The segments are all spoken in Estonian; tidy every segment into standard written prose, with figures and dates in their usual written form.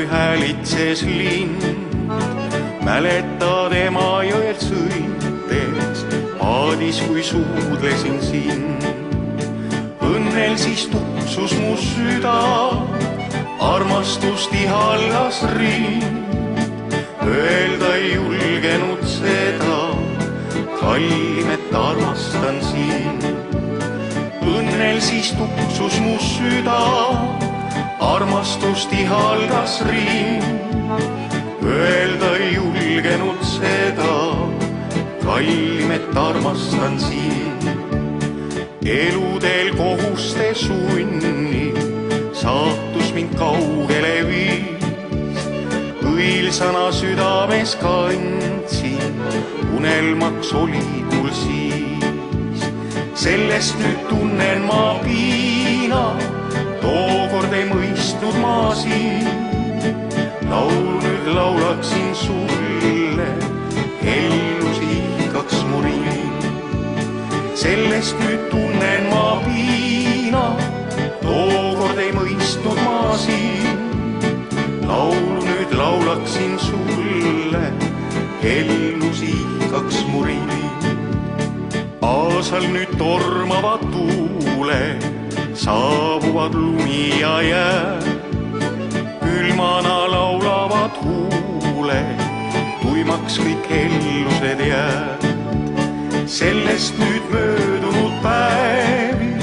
kui häälitses linn. Mäleta tema jõelt sõites, paadis kui suudlesin sind. Õnnel siis tuksus mu süda, armastust ihaldas rind. Öelda ei julgenud seda, kallim, et armastan sind. Õnnel siis tuksus mu süda, armastust ihaldas rind. Öelda ei julgenud seda, kallim, et armastan sind. Eluteel kohuste sunni, saatus mind kaugele viis. Õilsana südames kandsin, unelmaks olid mul siis. Sellest nüüd tunnen ma piina, tookord ei mõistnud ma sind. Laulu nüüd laulaksin sulle, ellus ihkaks mu rind. Sellest nüüd tunnen ma piina, tookord ei mõistnud ma sind. Laulu nüüd laulaksin sulle, ellus ihkaks mu rind. Aasal nüüd tormavad tuuled, saabuvad lumi ja jää. Külmana laulavad huuled, tuimaks kõik ellused jääb. Sellest nüüd möödunud päevi,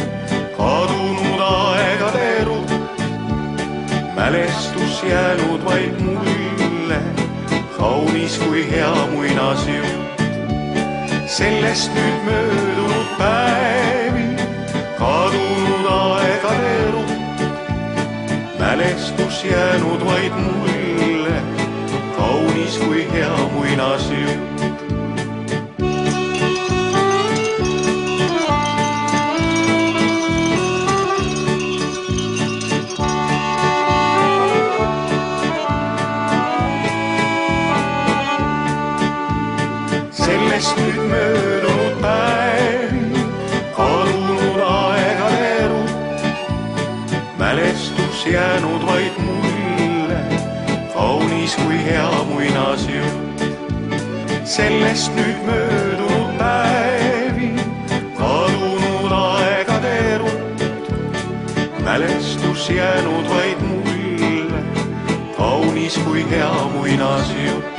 kadunud aegade rutt. Mälestus jäänud vaid mulle, kaunis kui hea muinasjutt. Sellest nüüd möödunud päevi, kadunud aegade rutt. Mälestus jäänud vaid mulle, kaunis kui hea muinasjutt. Sellest nüüd möödunud päevi, kadunud aegade rutt. Mälestus jäänud vaid mulle, kaunis kui hea muinasjutt. Sellest nüüd möödunud päevi, kadunud aegade rutt. Mälestus jäänud vaid mulle, kaunis kui hea muinasjutt.